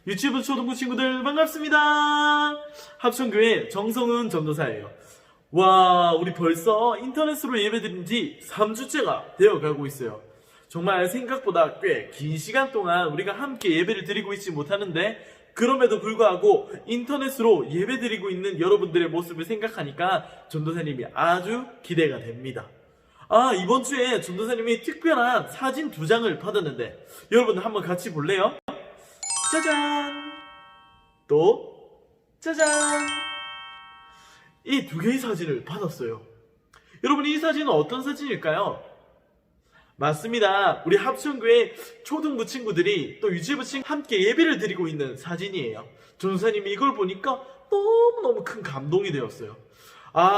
유치부 초등부 친구들 반갑습니다. 합천교회 정성은 전도사예요. 와, 우리 벌써 인터넷으로 예배드린 지 3주째가 되어가고 있어요. 정말 생각보다 꽤 긴 시간 동안 우리가 함께 예배를 드리고 있지 못하는데, 그럼에도 불구하고 인터넷으로 예배드리고 있는 여러분들의 모습을 생각하니까 전도사님이 아주 기대가 됩니다. 이번 주에 전도사님이 특별한 사진 2장을 받았는데 여러분 한번 같이 볼래요? 짜잔! 또 짜잔! 이 2개의 사진을 받았어요. 여러분, 이 사진은 어떤 사진일까요? 맞습니다. 우리 합천교회 초등부 친구들이 또 유치부 친구 함께 예배를 드리고 있는 사진이에요. 전도사님이 이걸 보니까 너무너무 큰 감동이 되었어요.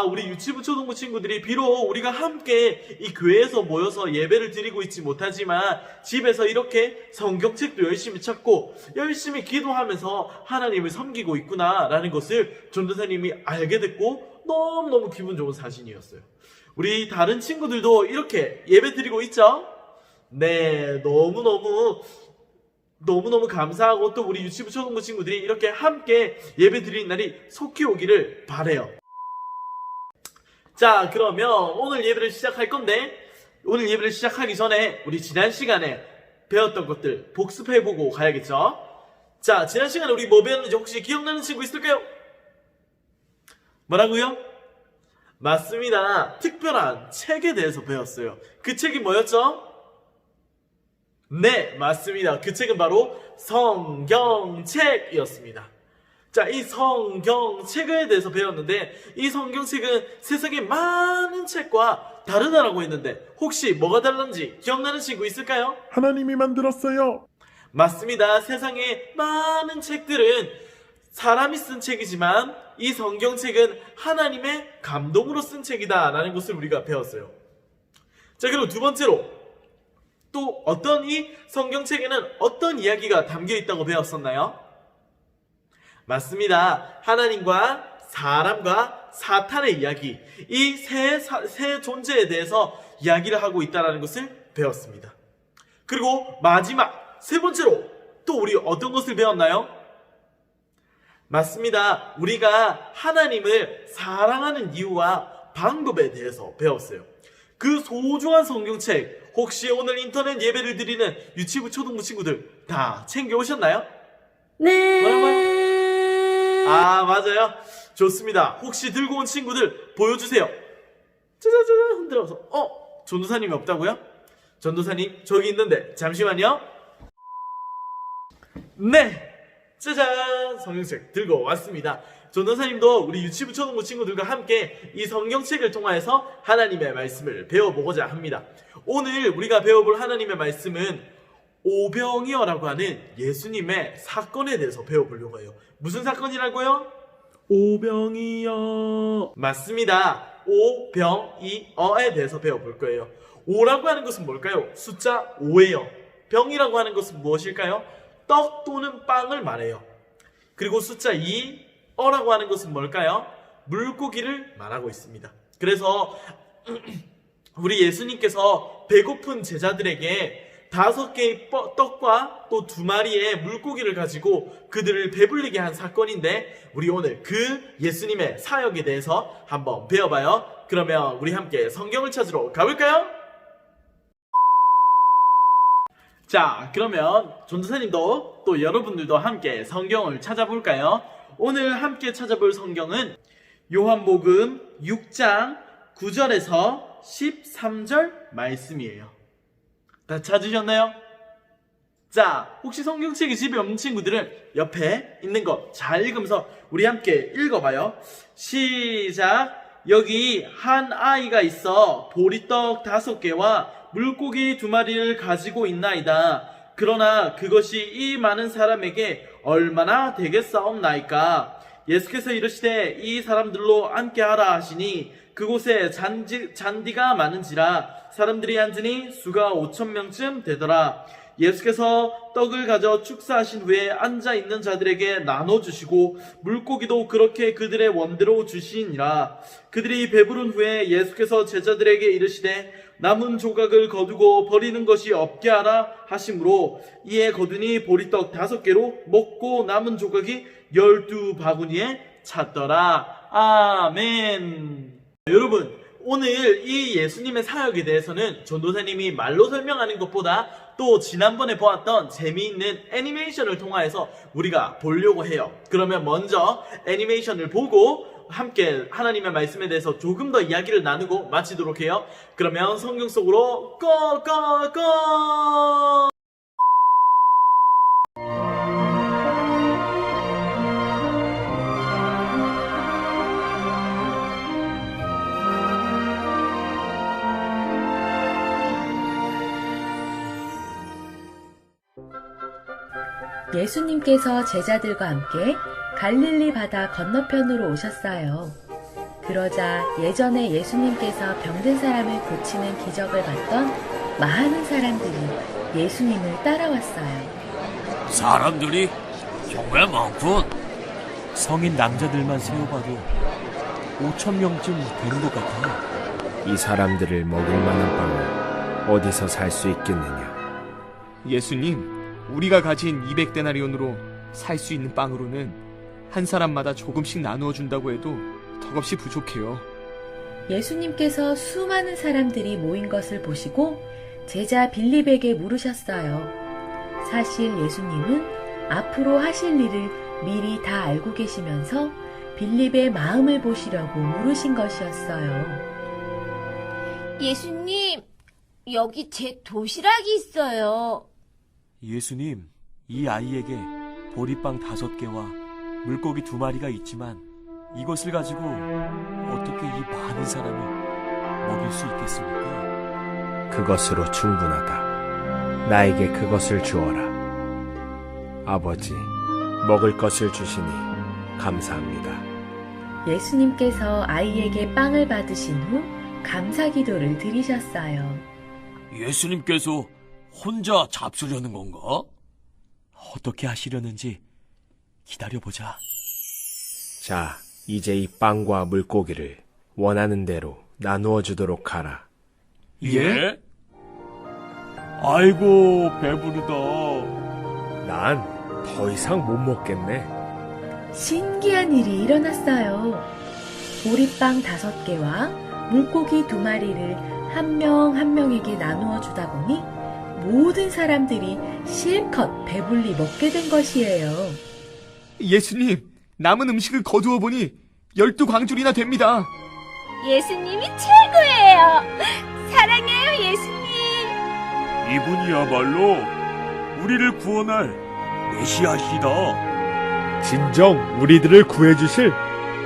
우리 유치부 초등부 친구들이 비록 우리가 함께 이 교회에서 모여서 예배를 드리고 있지 못하지만 집에서 이렇게 성경책도 열심히 찾고 열심히 기도하면서 하나님을 섬기고 있구나 라는 것을 전도사님이 알게 됐고 너무너무 기분 좋은 사진이었어요. 우리 다른 친구들도 이렇게 예배 드리고 있죠? 네, 너무너무 감사하고, 또 우리 유치부 초등부 친구들이 이렇게 함께 예배 드리는 날이 속히 오기를 바라요. 자, 그러면 오늘 예배를 시작할 건데, 오늘 예배를 시작하기 전에 우리 지난 시간에 배웠던 것들 복습해보고 가야겠죠? 자, 지난 시간에 우리 뭐 배웠는지 혹시 기억나는 친구 있을까요? 뭐라고요? 맞습니다. 특별한 책에 대해서 배웠어요. 그 책이 뭐였죠? 네, 맞습니다. 그 책은 바로 성경책이었습니다. 자, 이 성경책에 대해서 배웠는데, 이 성경책은 세상에 많은 책과 다르다라고 했는데, 혹시 뭐가 다른지 기억나는 친구 있을까요? 하나님이 만들었어요. 맞습니다. 세상에 많은 책들은 사람이 쓴 책이지만 이 성경책은 하나님의 감동으로 쓴 책이다 라는 것을 우리가 배웠어요. 자, 그리고 두 번째로 또 어떤 이 성경책에는 어떤 이야기가 담겨 있다고 배웠었나요? 맞습니다. 하나님과 사람과 사탄의 이야기, 이 세 존재에 대해서 이야기를 하고 있다는 것을 배웠습니다. 그리고 마지막 세 번째로 또 우리 어떤 것을 배웠나요? 맞습니다. 우리가 하나님을 사랑하는 이유와 방법에 대해서 배웠어요. 그 소중한 성경책, 혹시 오늘 인터넷 예배를 드리는 유치부 초등부 친구들 다 챙겨오셨나요? 네. 뭐라고요? 맞아요. 좋습니다. 혹시 들고 온 친구들 보여주세요. 짜자자자 흔들어서. 전도사님이 없다고요? 전도사님 저기 있는데 잠시만요. 네, 짜잔, 성경책 들고 왔습니다. 전도사님도 우리 유치부 초등부 친구들과 함께 이 성경책을 통하여서 하나님의 말씀을 배워보고자 합니다. 오늘 우리가 배워볼 하나님의 말씀은 오병이어라고 하는 예수님의 사건에 대해서 배워보려고 해요. 무슨 사건이라고요? 오병이어. 맞습니다. 오병이어에 대해서 배워볼 거예요. 오라고 하는 것은 뭘까요? 숫자 5예요. 병이라고 하는 것은 무엇일까요? 떡 또는 빵을 말해요. 그리고 숫자 2, 어라고 하는 것은 뭘까요? 물고기를 말하고 있습니다. 그래서 우리 예수님께서 배고픈 제자들에게 5개의 떡과 또 2마리의 물고기를 가지고 그들을 배불리게 한 사건인데, 우리 오늘 그 예수님의 사역에 대해서 한번 배워봐요. 그러면 우리 함께 성경을 찾으러 가볼까요? 자, 그러면 전도사님도 또 여러분들도 함께 성경을 찾아볼까요? 오늘 함께 찾아볼 성경은 요한복음 6장 9절에서 13절 말씀이에요. 다 찾으셨나요? 자, 혹시 성경책이 집에 없는 친구들은 옆에 있는 거 잘 읽으면서 우리 함께 읽어봐요. 시작! 여기 한 아이가 있어 보리떡 5개와 물고기 2마리를 가지고 있나이다. 그러나 그것이 이 많은 사람에게 얼마나 되겠사옵나이까. 예수께서 이르시되 이 사람들로 앉게하라 하시니 그곳에 잔디가 많은지라 사람들이 앉으니 수가 5,000명쯤 되더라. 예수께서 떡을 가져 축사하신 후에 앉아있는 자들에게 나눠주시고 물고기도 그렇게 그들의 원대로 주시니라. 그들이 배부른 후에 예수께서 제자들에게 이르시되 남은 조각을 거두고 버리는 것이 없게 하라 하심으로 이에 거두니 보리떡 5개로 먹고 남은 조각이 12바구니에 찼더라. 아멘. 여러분, 오늘 이 예수님의 사역에 대해서는 전도사님이 말로 설명하는 것보다 또 지난번에 보았던 재미있는 애니메이션을 통하여서 우리가 보려고 해요. 그러면 먼저 애니메이션을 보고 함께 하나님의 말씀에 대해서 조금 더 이야기를 나누고 마치도록 해요. 그러면 성경 속으로 고고고! 예수님께서 제자들과 함께 갈릴리 바다 건너편으로 오셨어요. 그러자 예전에 예수님께서 병든 사람을 고치는 기적을 봤던 많은 사람들이 예수님을 따라왔어요. 사람들이 정말 많군. 성인 남자들만 세어봐도 5,000명쯤 되는 것 같아. 이 사람들을 먹을 만한 빵을 어디서 살 수 있겠느냐? 예수님, 우리가 가진 200데나리온으로 살 수 있는 빵으로는 한 사람마다 조금씩 나누어 준다고 해도 턱없이 부족해요. 예수님께서 수많은 사람들이 모인 것을 보시고 제자 빌립에게 물으셨어요. 사실 예수님은 앞으로 하실 일을 미리 다 알고 계시면서 빌립의 마음을 보시려고 물으신 것이었어요. 예수님, 여기 제 도시락이 있어요. 예수님, 이 아이에게 보리빵 5개와 물고기 2마리가 있지만 이것을 가지고 어떻게 이 많은 사람을 먹일 수 있겠습니까? 그것으로 충분하다. 나에게 그것을 주어라. 아버지, 먹을 것을 주시니 감사합니다. 예수님께서 아이에게 빵을 받으신 후 감사 기도를 드리셨어요. 예수님께서 혼자 잡수려는 건가? 어떻게 하시려는지 기다려보자. 자, 이제 이 빵과 물고기를 원하는 대로 나누어 주도록 하라. 예? 아이고, 배부르다. 난 더 이상 못 먹겠네. 신기한 일이 일어났어요. 보리빵 5개와 물고기 2마리를 한 명 한 명에게 나누어 주다 보니 모든 사람들이 실컷 배불리 먹게 된 것이에요. 예수님, 남은 음식을 거두어 보니 12광줄이나 됩니다. 예수님이 최고예요. 사랑해요, 예수님. 이분이야말로 우리를 구원할 메시아시다. 진정 우리들을 구해주실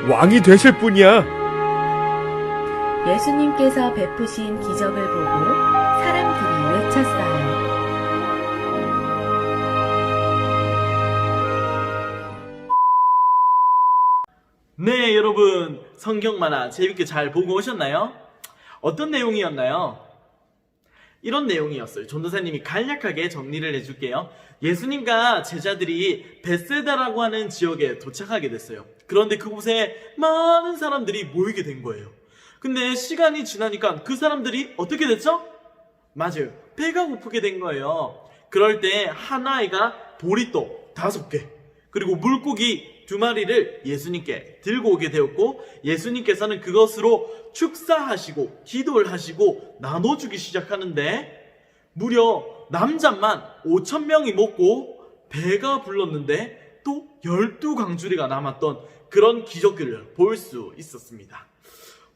왕이 되실 분이야. 예수님께서 베푸신 기적을 보고 사람들이 외쳤어요. 네, 여러분, 성경 만화 재밌게 잘 보고 오셨나요? 어떤 내용이었나요? 이런 내용이었어요. 전도사님이 간략하게 정리를 해줄게요. 예수님과 제자들이 베세다라고 하는 지역에 도착하게 됐어요. 그런데 그곳에 많은 사람들이 모이게 된 거예요. 근데 시간이 지나니까 그 사람들이 어떻게 됐죠? 맞아요. 배가 고프게 된 거예요. 그럴 때 한 아이가 보리떡 5개, 그리고 물고기 2마리를 예수님께 들고 오게 되었고, 예수님께서는 그것으로 축사하시고 기도를 하시고 나눠주기 시작하는데, 무려 남자만 5,000명이 먹고 배가 불렀는데 또 12광주리가 남았던 그런 기적들을 볼 수 있었습니다.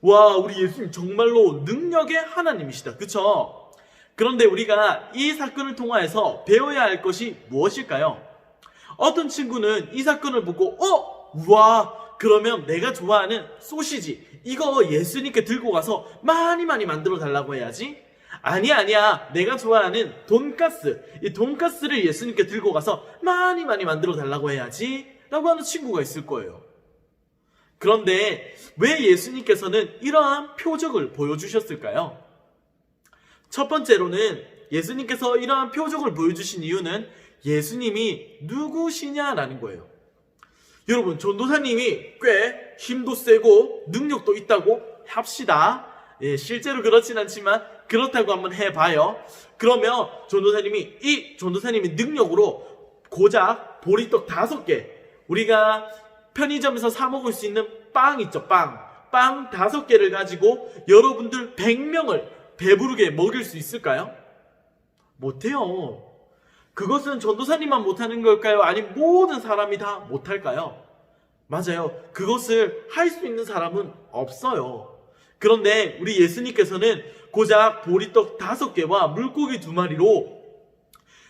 와, 우리 예수님 정말로 능력의 하나님이시다. 그쵸? 그런데 우리가 이 사건을 통하여서 배워야 할 것이 무엇일까요? 어떤 친구는 이 사건을 보고 우와, 그러면 내가 좋아하는 소시지 이거 예수님께 들고 가서 많이 만들어 달라고 해야지. 아니야, 내가 좋아하는 돈가스, 이 돈가스를 예수님께 들고 가서 많이 만들어 달라고 해야지 라고 하는 친구가 있을 거예요. 그런데 왜 예수님께서는 이러한 표적을 보여주셨을까요? 첫 번째로는 예수님께서 이러한 표적을 보여주신 이유는 예수님이 누구시냐라는 거예요. 여러분, 전도사님이 꽤 힘도 세고 능력도 있다고 합시다. 예, 실제로 그렇진 않지만 그렇다고 한번 해봐요. 그러면 이 전도사님의 능력으로 고작 보리떡 5개, 우리가 편의점에서 사 먹을 수 있는 빵 있죠, 빵 5개를 가지고 여러분들 100명을 배부르게 먹일 수 있을까요? 못해요. 그것은 전도사님만 못하는 걸까요? 아니면 모든 사람이 다 못할까요? 맞아요. 그것을 할 수 있는 사람은 없어요. 그런데 우리 예수님께서는 고작 보리떡 5개와 물고기 2마리로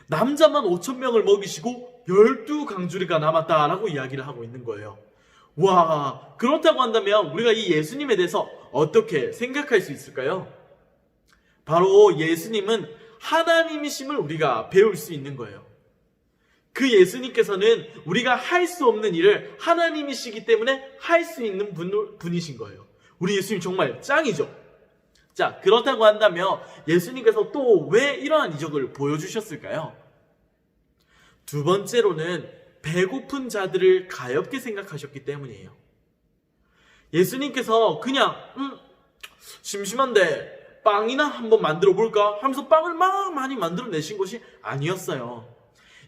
남자만 5,000명을 먹이시고 12강주리가 남았다라고 이야기를 하고 있는 거예요. 와, 그렇다고 한다면 우리가 이 예수님에 대해서 어떻게 생각할 수 있을까요? 바로 예수님은 하나님이심을 우리가 배울 수 있는 거예요. 그 예수님께서는 우리가 할 수 없는 일을 하나님이시기 때문에 할 수 있는 분이신 거예요. 우리 예수님 정말 짱이죠. 자, 그렇다고 한다면 예수님께서 또 왜 이러한 이적을 보여주셨을까요? 두 번째로는 배고픈 자들을 가엾게 생각하셨기 때문이에요. 예수님께서 그냥 심심한데 빵이나 한번 만들어 볼까 하면서 빵을 막 많이 만들어내신 것이 아니었어요.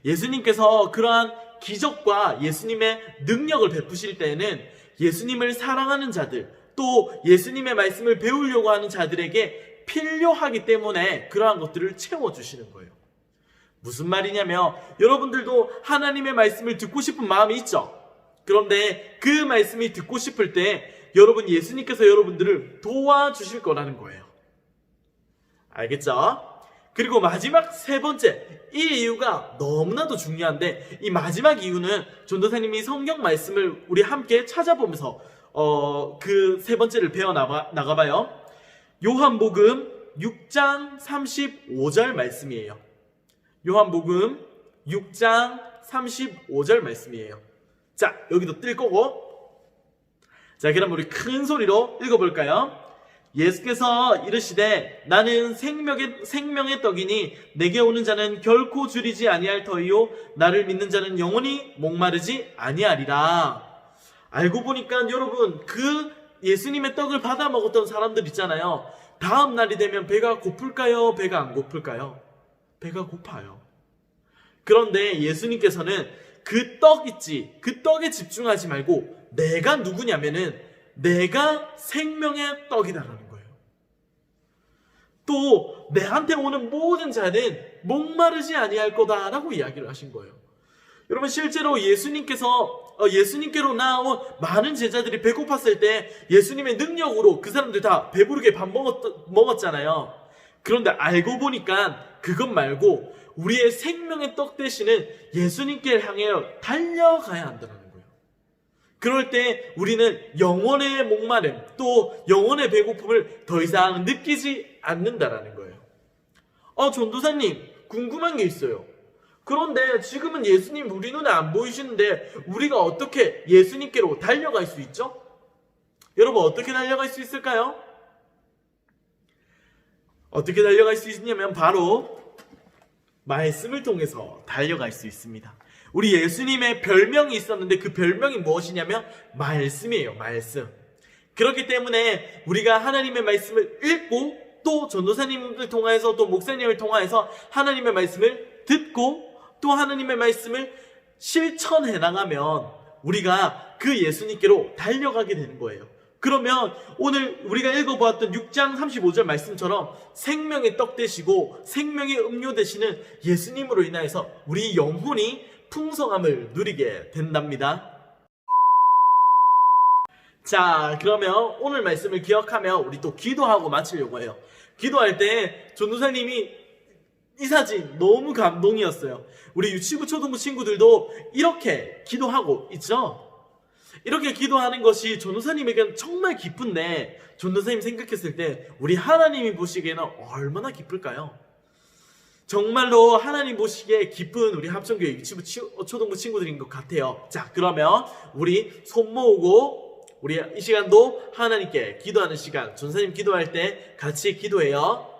예수님께서 그러한 기적과 예수님의 능력을 베푸실 때에는 예수님을 사랑하는 자들, 또 예수님의 말씀을 배우려고 하는 자들에게 필요하기 때문에 그러한 것들을 채워주시는 거예요. 무슨 말이냐면 여러분들도 하나님의 말씀을 듣고 싶은 마음이 있죠. 그런데 그 말씀이 듣고 싶을 때 여러분, 예수님께서 여러분들을 도와주실 거라는 거예요. 알겠죠? 그리고 마지막 세 번째, 이 이유가 너무나도 중요한데, 이 마지막 이유는 전도사님이 성경 말씀을 우리 함께 찾아보면서 그 세 번째를 배워 나가봐요. 요한복음 6장 35절 말씀이에요. 요한복음 6장 35절 말씀이에요. 자, 여기도 뜰 거고. 자, 그럼 우리 큰 소리로 읽어볼까요? 예수께서 이르시되 나는 생명의 떡이니 내게 오는 자는 결코 줄이지 아니할 터이요 나를 믿는 자는 영원히 목마르지 아니하리라. 알고 보니까 여러분, 그 예수님의 떡을 받아 먹었던 사람들 있잖아요. 다음 날이 되면 배가 고플까요? 배가 안 고플까요? 배가 고파요. 그런데 예수님께서는 그 떡 있지, 그 떡에 집중하지 말고 내가 누구냐면은 내가 생명의 떡이다라는 거예요. 또 내한테 오는 모든 자는 목마르지 아니할 거다라고 이야기를 하신 거예요. 여러분, 실제로 예수님께로 나온 많은 제자들이 배고팠을 때 예수님의 능력으로 그 사람들 다 배부르게 밥 먹었잖아요. 그런데 알고 보니까 그것 말고 우리의 생명의 떡 대신은 예수님께 향해 달려가야 한다는 거예요. 그럴 때 우리는 영혼의 목마름, 또 영혼의 배고픔을 더 이상 느끼지 않는다라는 거예요. 전도사님, 궁금한 게 있어요. 그런데 지금은 예수님 우리 눈에 안 보이시는데 우리가 어떻게 예수님께로 달려갈 수 있죠? 여러분, 어떻게 달려갈 수 있을까요? 어떻게 달려갈 수 있냐면 바로 말씀을 통해서 달려갈 수 있습니다. 우리 예수님의 별명이 있었는데 그 별명이 무엇이냐면 말씀이에요. 말씀. 그렇기 때문에 우리가 하나님의 말씀을 읽고 또 전도사님을 통해서 또 목사님을 통해서 하나님의 말씀을 듣고 또 하나님의 말씀을 실천해 나가면 우리가 그 예수님께로 달려가게 되는 거예요. 그러면 오늘 우리가 읽어보았던 6장 35절 말씀처럼 생명의 떡 되시고 생명의 음료 되시는 예수님으로 인하여서 우리 영혼이 풍성함을 누리게 된답니다. 자, 그러면 오늘 말씀을 기억하며 우리 또 기도하고 마치려고 해요. 기도할 때 전도사님이 이 사진 너무 감동이었어요. 우리 유치부 초등부 친구들도 이렇게 기도하고 있죠? 이렇게 기도하는 것이 전도사님에게는 정말 기쁜데 전도사님 생각했을 때 우리 하나님이 보시기에는 얼마나 기쁠까요? 정말로 하나님 보시기에 기쁜 우리 합천교회 유치부 초등부 친구들인 것 같아요. 자, 그러면 우리 손 모으고 우리 이 시간도 하나님께 기도하는 시간, 전도사님 기도할 때 같이 기도해요.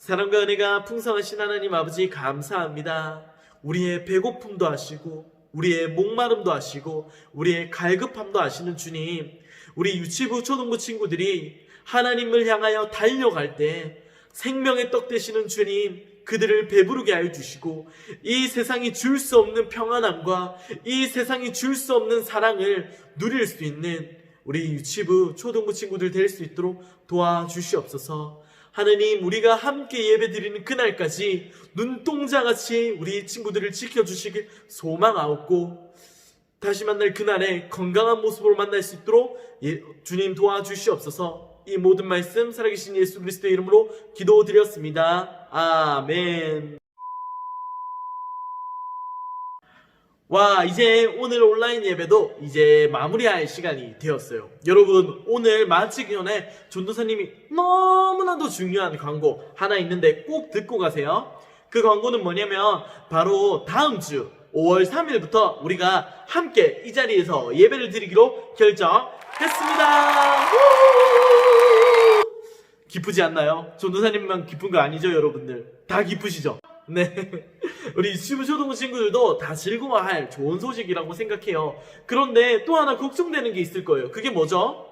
사랑과 은혜가 풍성하신 하나님 아버지 감사합니다. 우리의 배고픔도 아시고 우리의 목마름도 아시고 우리의 갈급함도 아시는 주님, 우리 유치부 초등부 친구들이 하나님을 향하여 달려갈 때 생명의 떡 되시는 주님, 그들을 배부르게 하여 주시고 이 세상이 줄 수 없는 평안함과 이 세상이 줄 수 없는 사랑을 누릴 수 있는 우리 유치부 초등부 친구들 될 수 있도록 도와주시옵소서. 하느님, 우리가 함께 예배드리는 그날까지 눈동자같이 우리 친구들을 지켜주시길 소망하옵고 다시 만날 그날에 건강한 모습으로 만날 수 있도록 주님 도와주시옵소서. 이 모든 말씀 살아계신 예수 그리스도의 이름으로 기도드렸습니다. 아멘. 와, 이제 오늘 온라인 예배도 이제 마무리할 시간이 되었어요. 여러분, 오늘 마치기 전에 전도사님이 너무나도 중요한 광고 하나 있는데 꼭 듣고 가세요. 그 광고는 뭐냐면 바로 다음 주 5월 3일부터 우리가 함께 이 자리에서 예배를 드리기로 결정했습니다. 기쁘지 않나요? 전도사님만 기쁜 거 아니죠, 여러분들? 다 기쁘시죠? 네. 우리 유치부 초등부 친구들도 다 즐거워할 좋은 소식이라고 생각해요. 그런데 또 하나 걱정되는 게 있을 거예요. 그게 뭐죠?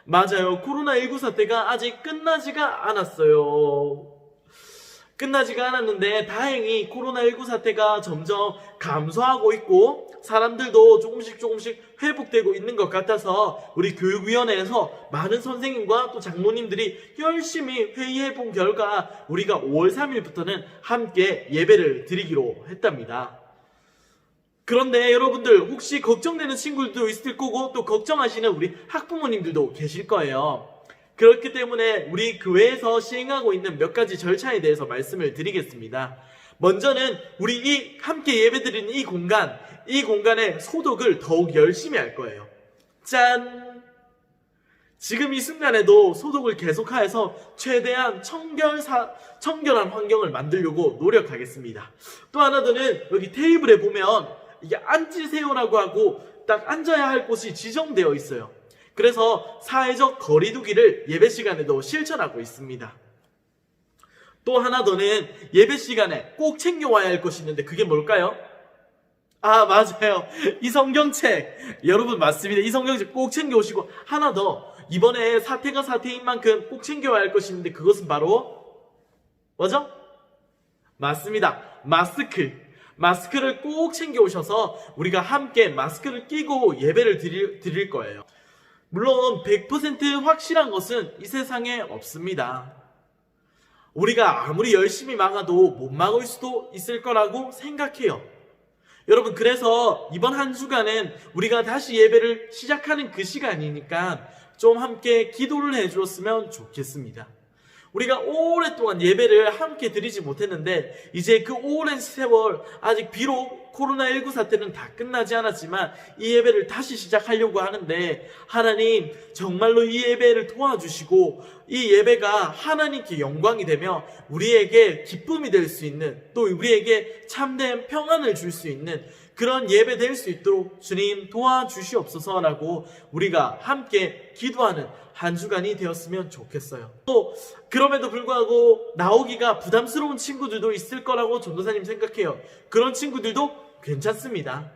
맞아요. 코로나19 사태가 아직 끝나지가 않았어요. 끝나지가 않았는데 다행히 코로나19 사태가 점점 감소하고 있고 사람들도 조금씩 회복되고 있는 것 같아서 우리 교육위원회에서 많은 선생님과 또 장로님들이 열심히 회의해 본 결과 우리가 5월 3일부터는 함께 예배를 드리기로 했답니다. 그런데 여러분들 혹시 걱정되는 친구들도 있을 거고 또 걱정하시는 우리 학부모님들도 계실 거예요. 그렇기 때문에 우리 교회에서 시행하고 있는 몇 가지 절차에 대해서 말씀을 드리겠습니다. 먼저는 우리 이 함께 예배드리는 이 공간의 소독을 더욱 열심히 할 거예요. 짠! 지금 이 순간에도 소독을 계속하여서 최대한 청결한 환경을 만들려고 노력하겠습니다. 또 하나 더는 여기 테이블에 보면 이게 앉으세요라고 하고 딱 앉아야 할 곳이 지정되어 있어요. 그래서 사회적 거리두기를 예배 시간에도 실천하고 있습니다. 또 하나 더는 예배 시간에 꼭 챙겨와야 할 것이 있는데 그게 뭘까요? 아, 맞아요. 이 성경책. 여러분 맞습니다. 이 성경책 꼭 챙겨오시고 하나 더, 이번에 사태가 사태인 만큼 꼭 챙겨와야 할 것이 있는데 그것은 바로 뭐죠? 맞습니다. 마스크를 꼭 챙겨오셔서 우리가 함께 마스크를 끼고 예배를 드릴 거예요. 물론 100% 확실한 것은 이 세상에 없습니다. 우리가 아무리 열심히 막아도 못 막을 수도 있을 거라고 생각해요. 여러분, 그래서 이번 한 주간은 우리가 다시 예배를 시작하는 그 시간이니까 좀 함께 기도를 해주었으면 좋겠습니다. 우리가 오랫동안 예배를 함께 드리지 못했는데 이제 그 오랜 세월, 아직 비록 코로나19 사태는 다 끝나지 않았지만 이 예배를 다시 시작하려고 하는데 하나님 정말로 이 예배를 도와주시고 이 예배가 하나님께 영광이 되며 우리에게 기쁨이 될 수 있는, 또 우리에게 참된 평안을 줄 수 있는 그런 예배 될 수 있도록 주님 도와주시옵소서라고 우리가 함께 기도하는 한 주간이 되었으면 좋겠어요. 또 그럼에도 불구하고 나오기가 부담스러운 친구들도 있을 거라고 전도사님 생각해요. 그런 친구들도 괜찮습니다.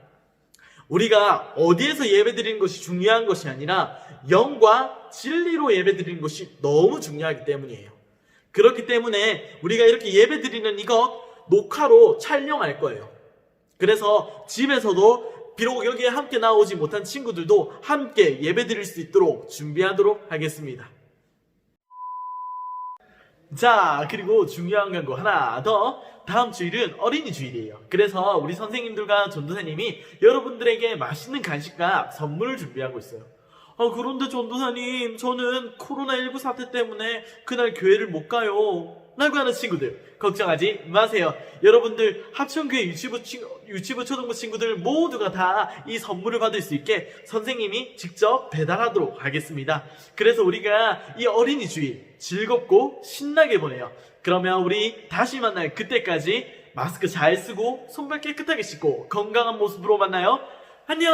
우리가 어디에서 예배드리는 것이 중요한 것이 아니라 영과 진리로 예배드리는 것이 너무 중요하기 때문이에요. 그렇기 때문에 우리가 이렇게 예배드리는 이것 녹화로 촬영할 거예요. 그래서 집에서도 비록 여기에 함께 나오지 못한 친구들도 함께 예배드릴 수 있도록 준비하도록 하겠습니다. 자, 그리고 중요한 광고 하나 더. 다음 주일은 어린이 주일이에요. 그래서 우리 선생님들과 전도사님이 여러분들에게 맛있는 간식과 선물을 준비하고 있어요. 그런데 전도사님, 저는 코로나19 사태 때문에 그날 교회를 못 가요 라고 하는 친구들 걱정하지 마세요. 여러분들 합천교회 유치부 초등부 친구들 모두가 다 이 선물을 받을 수 있게 선생님이 직접 배달하도록 하겠습니다. 그래서 우리가 이 어린이 주일 즐겁고 신나게 보내요. 그러면 우리 다시 만날 그때까지 마스크 잘 쓰고 손발 깨끗하게 씻고 건강한 모습으로 만나요. 안녕.